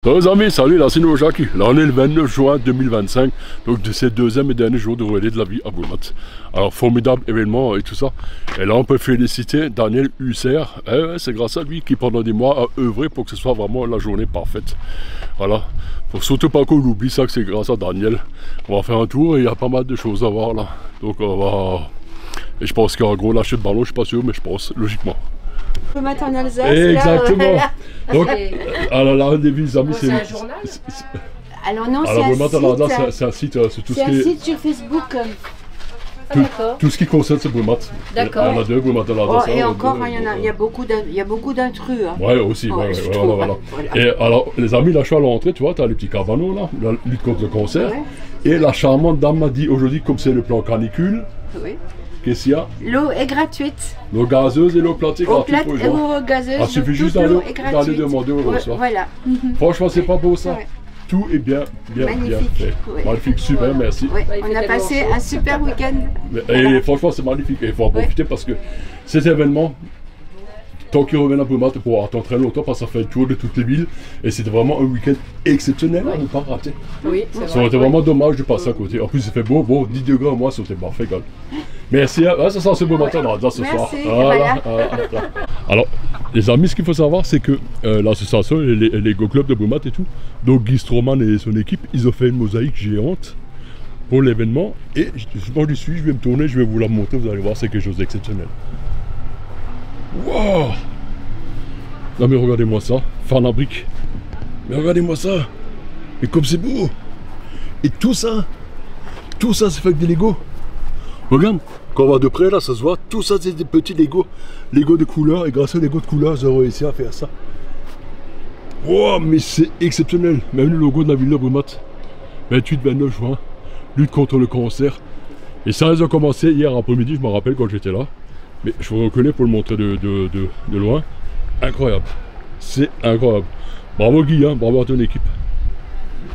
Les amis, salut, là c'est nous Jacques. Là on est le 29 juin 2025, donc de ces deuxième et dernier jour de relais de la vie à Brumath. Alors formidable événement et tout ça. Et là on peut féliciter Daniel Husser. C'est grâce à lui qui pendant des mois a œuvré pour que ce soit vraiment la journée parfaite. Voilà. Faut surtout pas qu'on oublie ça, que c'est grâce à Daniel. On va faire un tour et il y a pas mal de choses à voir là. Donc on va... Et je pense qu'il y a un gros lâcher de ballon, je suis pas sûr, mais je pense logiquement. Brumath en Alsace. Exactement. Là, donc, alors là, les amis, c'est un journal. Alors non, c'est un site, c'est tout ce c'est qui un est... site sur Facebook. Tout ce qui concerne ce Brumath. D'accord. Il y en a deux, Brumath en Alsace. Et encore, il y a beaucoup d'intrus. Hein. Ouais, aussi, voilà. Et alors, les amis, là, je suis à l'entrée, tu vois, tu as les petits cabanos, là, la lutte contre le cancer. Ouais. Et la charmante dame m'a dit aujourd'hui, comme c'est le plan canicule, oui. Qu'est-ce qu'il y a? L'eau est gratuite. L'eau gazeuse et l'eau plate est gratuite pour les gens. L'eau gazeuse, il suffit juste d'aller demander au reçoit. Voilà. Franchement, c'est pas beau ça. Ouais. Tout est bien fait. Ouais. Magnifique, super, ouais. Merci. Ouais. On a passé un super week-end. Et franchement, c'est magnifique. Et il faut en profiter parce que cet événement, tant qu'il revient à Brumath, tu pourras attendre très longtemps parce que ça fait le tour de toutes les villes. Et c'était vraiment un week-end exceptionnel à ne pas rater. Oui, c'est vrai. Ça aurait été vraiment dommage de passer à côté. En plus, il fait beau, 10 degrés au moins, c'était parfait. Merci, ça sent ce beau matin dans ce soir. Voilà. Alors, les amis, ce qu'il faut savoir, c'est que l'association, les Go Club de Brumath et tout, donc Guy Stroman et son équipe, ils ont fait une mosaïque géante pour l'événement. Et moi, je suis, je vais me tourner, je vais vous la montrer, vous allez voir, c'est quelque chose d'exceptionnel. Wow! Non mais regardez-moi ça, fan à briques. Mais regardez-moi ça. Et comme c'est beau. Et tout ça c'est fait avec des Lego. Regarde, quand on va de près là, ça se voit, tout ça c'est des petits Lego. Lego de couleur, et grâce aux Lego de couleur, ils ont réussi à faire ça. Wow, mais c'est exceptionnel. Même le logo de la ville de Brumath. 28-29 juin, lutte contre le cancer. Et ça, ils ont commencé hier après-midi, je me rappelle quand j'étais là. Mais je vous reconnais pour le montrer de loin. Incroyable. C'est incroyable. Bravo Guy, hein, bravo à ton équipe.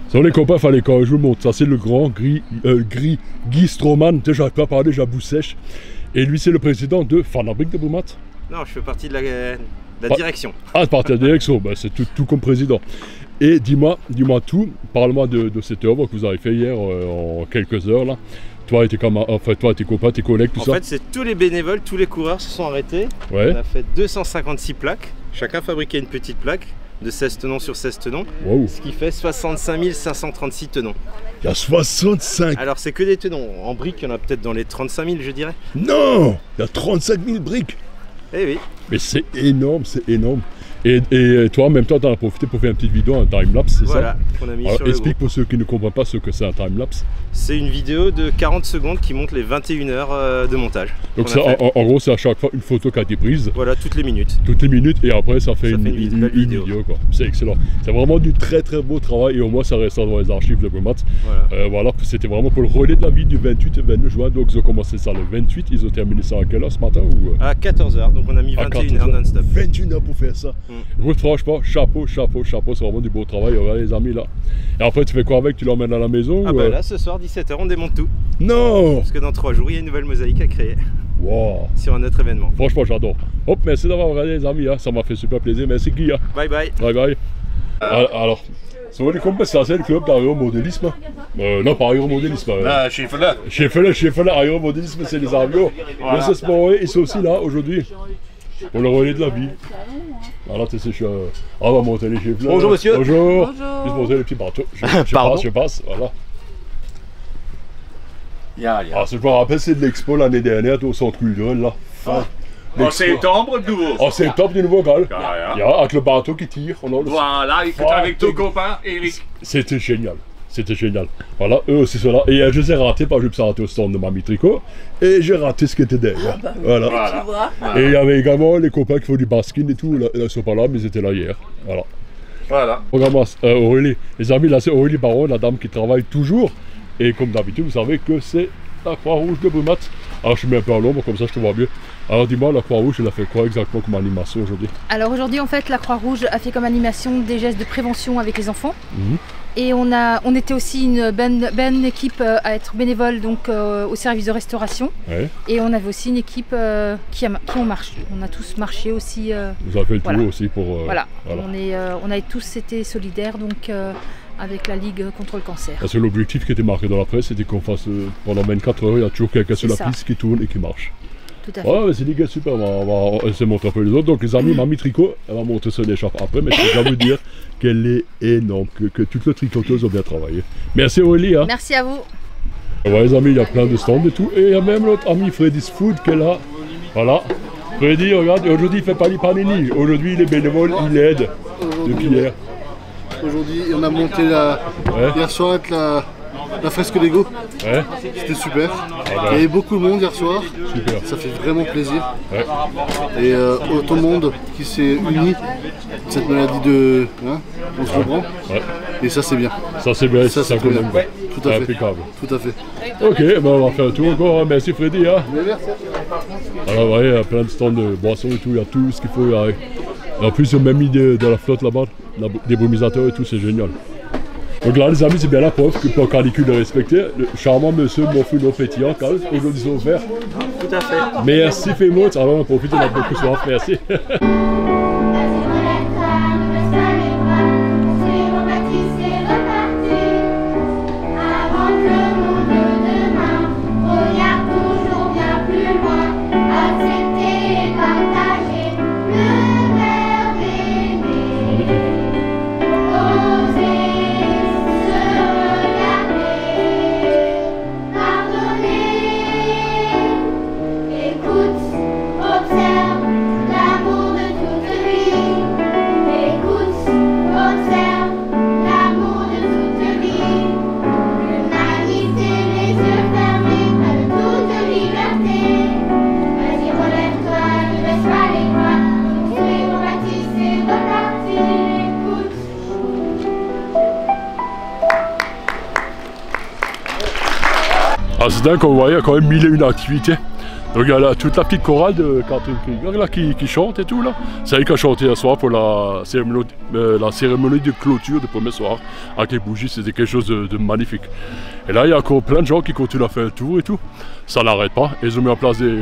Ça les copains, fallait quand je vous le montre. Ça c'est le grand Guy Stroman. J'arrive pas à parler, j'ai la bouche sèche. Et lui c'est le président de Fanabrique de Brumath. Non, je fais partie de la direction. Ah, partie de la direction, ben, c'est tout comme président. Et dis-moi tout, parle-moi de cette œuvre que vous avez fait hier en quelques heures là. Toi et tes copains, tes collègues, tout ça. En fait, c'est tous les bénévoles, tous les coureurs se sont arrêtés. Ouais. On a fait 256 plaques. Chacun fabriquait une petite plaque de 16 tenons sur 16 tenons. Wow. Ce qui fait 65 536 tenons. Il y a 65. Alors, c'est que des tenons. En briques, il y en a peut-être dans les 35 000, je dirais. Non, il y a 35 000 briques. Eh oui. Mais c'est énorme, c'est énorme. Et toi, en même temps, tu en as profité pour faire une petite vidéo, un time-lapse, c'est ça? Qu'on a mis sur le explique pour ceux qui ne comprennent pas ce que c'est un time-lapse. C'est une vidéo de 40 secondes qui montre les 21 heures de montage. Donc en gros, c'est à chaque fois une photo qui a été prise. Voilà, toutes les minutes. Toutes les minutes, et après, ça fait une vidéo. C'est excellent. C'est vraiment du très beau travail, et au moins, ça restera dans les archives de Brumath. Voilà, c'était vraiment pour le relais de la vie du 28 et 29 juin. Donc, ils ont commencé ça le 28. Ils ont terminé ça à quelle heure ce matin À 14 h. Donc, on a mis 21 heures non-stop. 21 heures pour faire ça. Écoute, franchement, chapeau, c'est vraiment du beau travail. Regarde les amis là. Et après, tu fais quoi avec? Tu l'emmènes à la maison? Ah bah là, ce soir, 17 h, on démonte tout. Non! Parce que dans 3 jours, il y a une nouvelle mosaïque à créer. Wow. Sur un autre événement. Franchement, j'adore. Hop, merci d'avoir regardé les amis, hein. Ça m'a fait super plaisir. Merci Guy. Hein. Bye bye. Bye bye. Alors, ça va les compétences, c'est le club d'aéromodélisme. Non, pas aéromodélisme. Cheffelet, aéromodélisme, c'est les avions. Le sport, ils sont aussi là aujourd'hui. Pour le relais de la vie. Voilà, tu sais, on va monter les chefs là. Bonjour monsieur. Bonjour. Juste monter les petits bateaux. Je passe, voilà. Ah, je me rappelle, c'est de l'expo l'année dernière au centre culturel là. En septembre de nouveau. En septembre du nouveau gal. Avec le bateau qui tire. Voilà, avec ton copain Eric. C'était génial. C'était génial. Voilà, eux aussi sont là. Et je les ai ratés parce que je me suis arrêté au stand de Mamie Tricot. Et j'ai raté ce qui était derrière. Voilà. Et il y avait également les copains qui font du basking et tout. Là, ils ne sont pas là, mais ils étaient là hier. Voilà. Regarde-moi, Aurélie. Les amis, là, c'est Aurélie Baron, la dame qui travaille toujours. Et comme d'habitude, vous savez que c'est la Croix-Rouge de Brumath. Alors, je mets un peu à l'ombre, comme ça, je te vois mieux. Alors, dis-moi, la Croix-Rouge, elle a fait quoi exactement comme animation aujourd'hui? Alors, aujourd'hui, en fait, la Croix-Rouge a fait comme animation des gestes de prévention avec les enfants. Et on était aussi une bonne équipe à être bénévole donc, au service de restauration. Ouais. Et on avait aussi une équipe qui ont marché. On a tous marché aussi. Vous avez fait le tour aussi pour... voilà. On a tous été solidaires donc, avec la Ligue contre le cancer. Parce que l'objectif qui était marqué dans la presse, c'était qu'on fasse pendant 24 heures, il y a toujours quelqu'un sur la piste qui tourne et qui marche. Tout à fait. Ouais, c'est nickel, super, on va essayer de montrer un peu les autres. Donc les amis, Mamie Tricot, elle va montrer son écharpe après, mais je dois vous dire qu'elle est énorme, que toutes les tricoteuses ont bien travaillé. Merci Aurélie. Hein. Merci à vous. Ouais les amis, il y a plein de stands et tout. Et il y a même notre ami Freddy's Food qui est là. Voilà. Freddy, regarde, aujourd'hui il fait pas les panini. Aujourd'hui il est bénévole, il aide depuis hier. Aujourd'hui on a monté hier soir avec la fresque Lego. Ouais. C'était super. Il y avait beaucoup de monde hier soir. Super. Ça fait vraiment plaisir. Ouais. Et autant de monde qui s'est uni. Cette maladie de... Hein, on se reprend. Ouais. Et ça c'est bien. Ça c'est bien, ça qu'on aime. Ouais. Tout à fait. Impeccable. Tout à fait. Ok, ben on va faire un tour encore. Merci Freddy. Hein. Merci. Alors ouais, il y a plein de stands de boissons et tout. Il y a tout ce qu'il faut. Et en plus, ils ont même mis de la flotte là-bas, des brumisateurs et tout, c'est génial. Donc là, les amis, c'est bien la preuve que pour canicule de respecter, le charmant monsieur Mofuno Pétillant, aujourd'hui ils ont ouvert. Tout à fait. Merci Fémout, alors on profite, on a beaucoup soif, merci. Ah, c'est dingue, vous voyez, il y a quand même 1001 activités. Donc il y a toute la petite chorale de Catherine Krieger là, qui chante et tout là. C'est elle qui a chanté ce soir pour la cérémonie de clôture du premier soir avec les bougies, c'était quelque chose de magnifique. Et là il y a encore plein de gens qui continuent à faire le tour et tout. Ça n'arrête pas. Ils ont mis en place des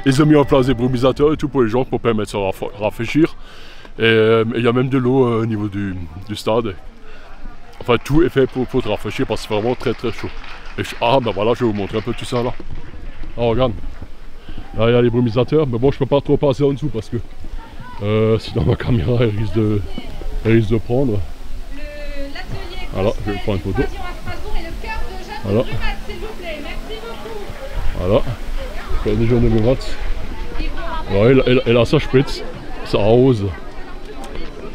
ils ont mis en place des brumisateurs et tout pour les gens pour permettre de se rafraîchir. Et il y a même de l'eau au niveau du stade. Enfin tout est fait pour te rafraîchir parce que c'est vraiment très très chaud. Ah ben voilà, je vais vous montrer un peu tout ça là. Ah regarde, là il y a les brumisateurs, mais bon je peux pas trop passer en dessous parce que sinon ma caméra elle risque de prendre. Voilà, je vais prendre une photo. Voilà. Voilà, il y a des jeunes de maths. Et là ça spritz, ça arrose.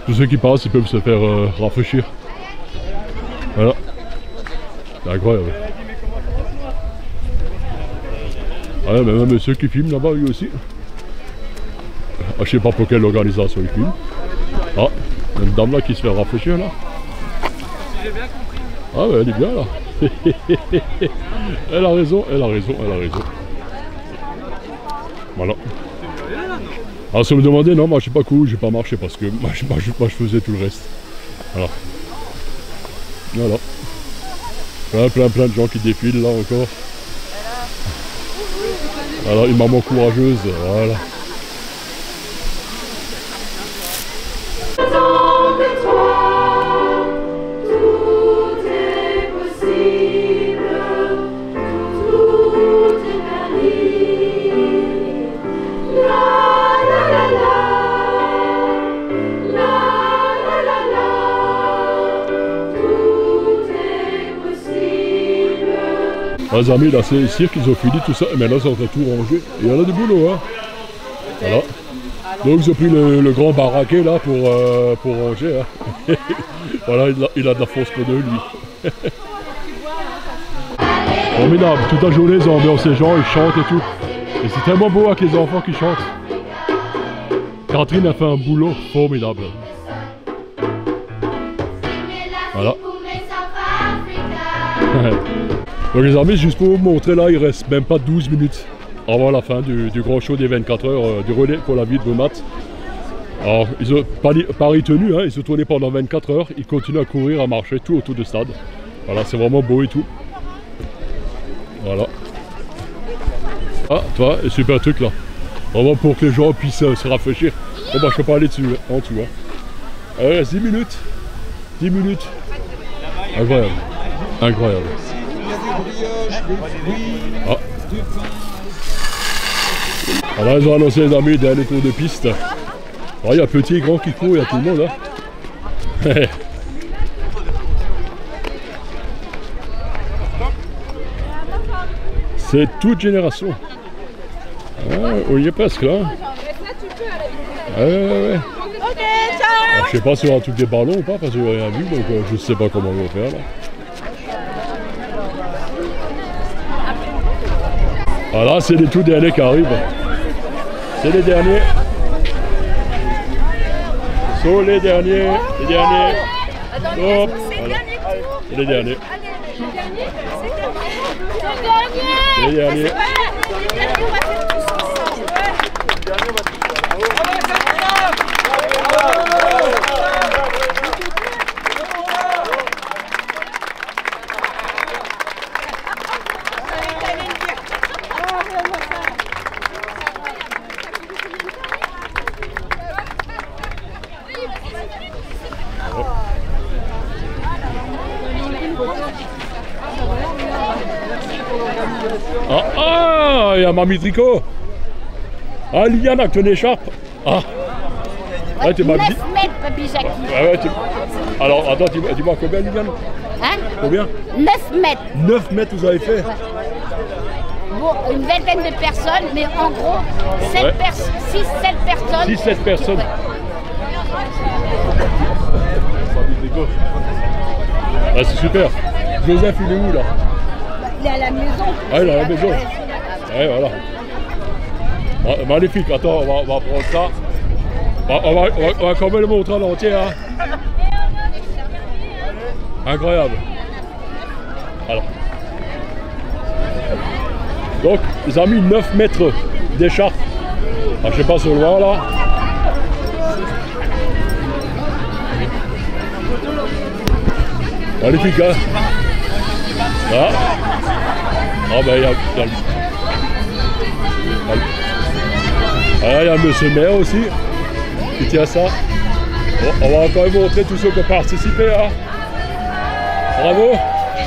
Tous ceux qui passent ils peuvent se faire rafraîchir. Voilà, c'est incroyable. Ouais, mais même ceux qui filment là-bas, lui aussi. Ah, je sais pas pour quelle organisation ils filment. Ah, il y a une dame là qui se fait rafraîchir là. Ah, ouais, elle est bien là. Elle a raison, elle a raison, elle a raison. Voilà. Alors, si vous me demandez, non, moi je sais pas cool, j'ai pas marché parce que moi je faisais tout le reste. Voilà. Voilà. Plein de gens qui défilent là encore. Alors une maman courageuse, voilà. Les amis, là c'est le cirque, ils ont fini tout ça, mais là c'est en train de tout ranger. Et il y en a du boulot, hein. Voilà. Donc ils ont pris le grand baraquet là pour ranger. Hein. Voilà, il a de la force pour deux, lui. Formidable, toute la journée ils ambiancent ces gens, ils chantent et tout. Et c'est tellement beau avec les enfants qui chantent. Catherine a fait un boulot formidable. Voilà. Donc les amis, juste pour vous montrer là, il reste même pas 12 minutes avant la fin du grand show des 24 heures du relais pour la ville de Brumath. Alors, ils ont pari tenu, hein, ils se tournaient pendant 24 heures, ils continuent à courir, à marcher tout autour du stade. Voilà, c'est vraiment beau et tout. Voilà. Ah, toi, un super truc là. Vraiment pour que les gens puissent se rafraîchir. Bon bah je peux pas aller dessus, en dessous. Hein. Allez, 10 minutes. 10 minutes. Incroyable. Incroyable. Ah. Alors ils ont annoncé les amis dernier tour de piste. Alors, il y a petit et grand qui courent, il y a tout le monde hein. C'est toute génération. Ah, on y est presque là. Ouais. Alors, je sais pas si on aura tout des ballons ou pas parce que j'ai rien vu, donc je sais pas comment on va faire là. Voilà, c'est les tout derniers qui arrivent. C'est les derniers. So, les derniers. Les derniers. Hop, voilà. C'est les derniers. Les derniers. Ah, il y a Mamie Tricot. Ah, Liliane avec ton écharpe. Ah. Ouais, tu m'as dit. 9 mètres, Papy Jackie. Ah ouais, alors, attends, dis-moi combien, Liliane? Hein? Combien? 9 mètres. 9 mètres, vous avez fait? Ouais. Bon, une vingtaine de personnes, mais en gros, 6-7 personnes. 6-7 personnes. Mamie Tricot. Ah, c'est super. Joseph, il est où là? Il est à la maison. Ah, il est à la maison. Ouais, voilà. Ah, magnifique. Attends, on va prendre ça. On va quand même le montrer en entier. Hein. Incroyable. Alors. Donc, ils ont mis 9 mètres d'écharpe. Ah, je sais pas si on le voit là. Magnifique, hein. Là. Ah ben il y a il y a le monsieur maire aussi qui tient ça. Bon, on va encore montrer tous ceux qui ont participé. Hein. Bravo,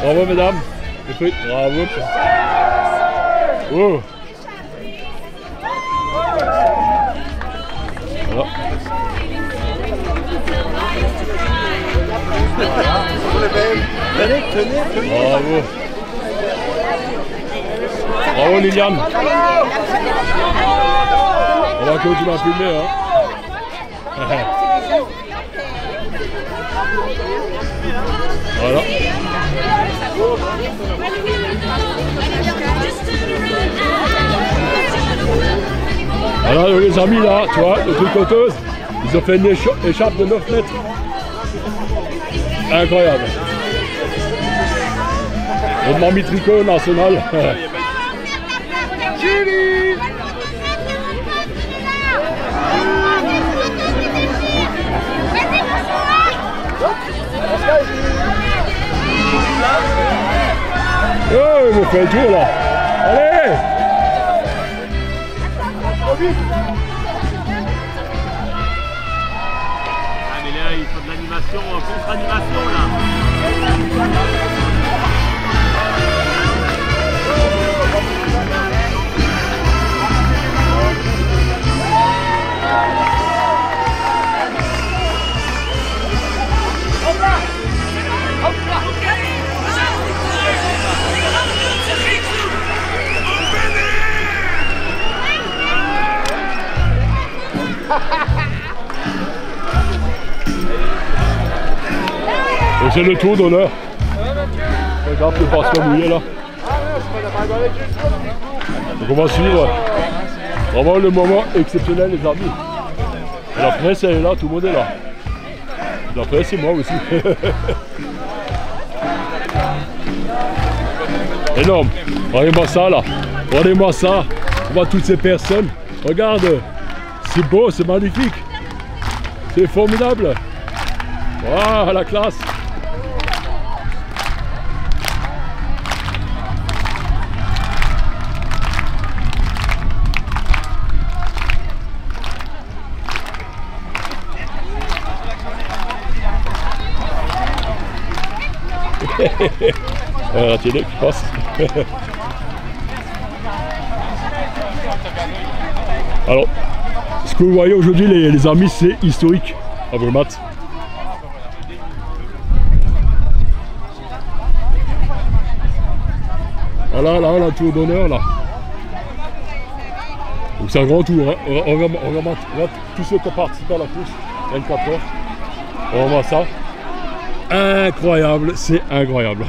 bravo mesdames. Bravo. Oh. Voilà. Bravo. Bravo Liliane. On va continuer à filmer. Hein. Voilà. Alors les amis là, tu vois, le tricoteuse, ils ont fait une écharpe de 9 mètres. Incroyable. Le Mamie Tricot national. Julie. Oh, il me fait le tour là. Allez. Ah mais là il faut de l'animation, contre-animation là. Et c'est le tour d'honneur. Regarde le passeport mouillé là. Donc on va suivre vraiment le moment exceptionnel les amis. Et la presse elle est là, tout le monde est là. La presse et moi aussi. Énorme. Regardez-moi ça là. Regardez-moi ça. On voit toutes ces personnes. Regarde. C'est beau, c'est magnifique. C'est formidable. Waouh, la classe. La télé qui passe. Alors, ce que vous voyez aujourd'hui les amis, c'est historique à Brumath. Voilà, là, on a un tour d'honneur là. Donc c'est un grand tour, hein. On regarde tous ceux qui ont participé à la course, 24 heures. On voit ça. Incroyable, c'est incroyable.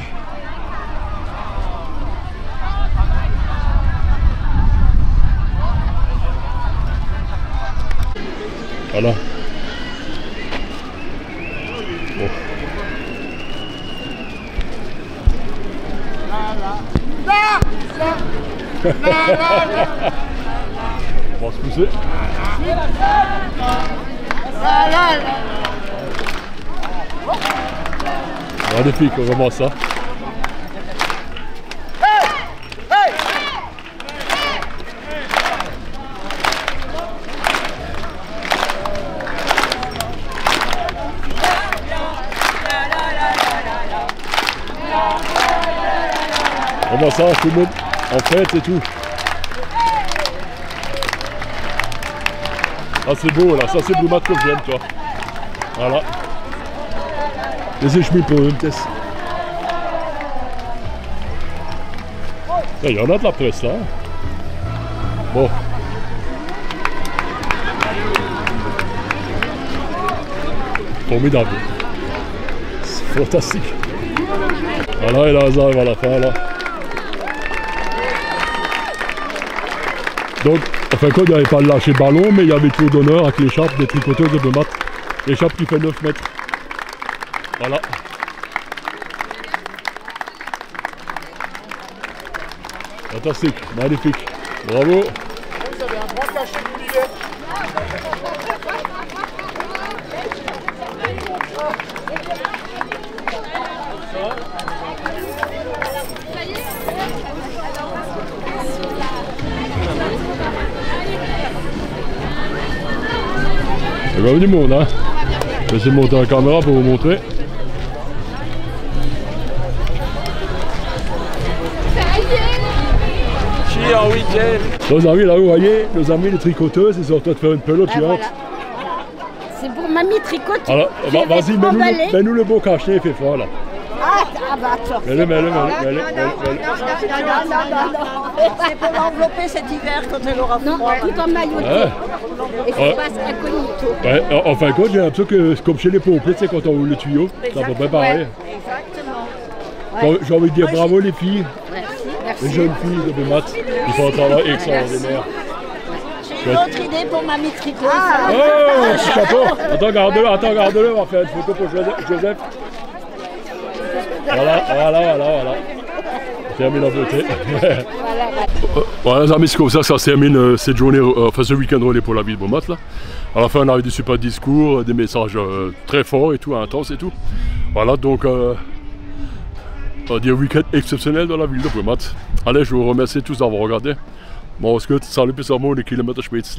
Voilà. Bon. On va se pousser. Magnifique, on remonte ça. On voit ça, tout le monde en fête et tout. Ah c'est beau là, ça c'est Brumath comme j'aime, toi. Voilà. Les échemins pour une pièce. Il y en a de la presse là. Bon. Formidable. C'est fantastique. Voilà, et là, ils arrivent à la fin là. Donc, en fin de compte, il n'y avait pas de lâcher ballon, mais il y avait tour d'honneur avec l'écharpe des tricoteuses de Brumath. L'écharpe qui fait 9 mètres. Voilà. Fantastique, magnifique. Bravo. Vous avez un grand cachet de billet. Il va venir du monde, hein. Je vais essayer de monter la caméra pour vous montrer. En week-end. Nos amis, là vous voyez, nos amis les tricoteuses, ils sont en train de faire une pelote géante. Voilà. C'est pour mamie tricote. Alors, vas-y, mets-nous le beau cachet, il fait froid là. Ah bah attends. Mets-le. C'est pour l'envelopper cet hiver quand elle aura froid. Non, tout en mailloté. Et ça passe incognito. Ouais, en fin de compte, j'ai l'impression que c'est comme chez les pompiers, c'est quand on roule le tuyau. Ça va préparer. Exactement. J'ai envie de dire bravo les filles. Merci. Les jeunes filles de Brumath, ils font un travail extraordinaire. J'ai une autre idée pour mamie tricote. Oh, petit chapeau. Attends, garde-le, on va faire une photo pour Joseph. Voilà. On termine la beauté. Voilà les amis, c'est comme ça que ça se termine cette journée, enfin ce week-end relais pour la ville de Brumath là. À la fin on a eu des super discours, des messages très forts et tout, intenses et tout. Voilà donc on va dire week-end exceptionnel dans la ville de Brumath. Allez, je vous remercie tous d'avoir regardé. Bon, salut, bis morgen, die Kilometer Schweiz.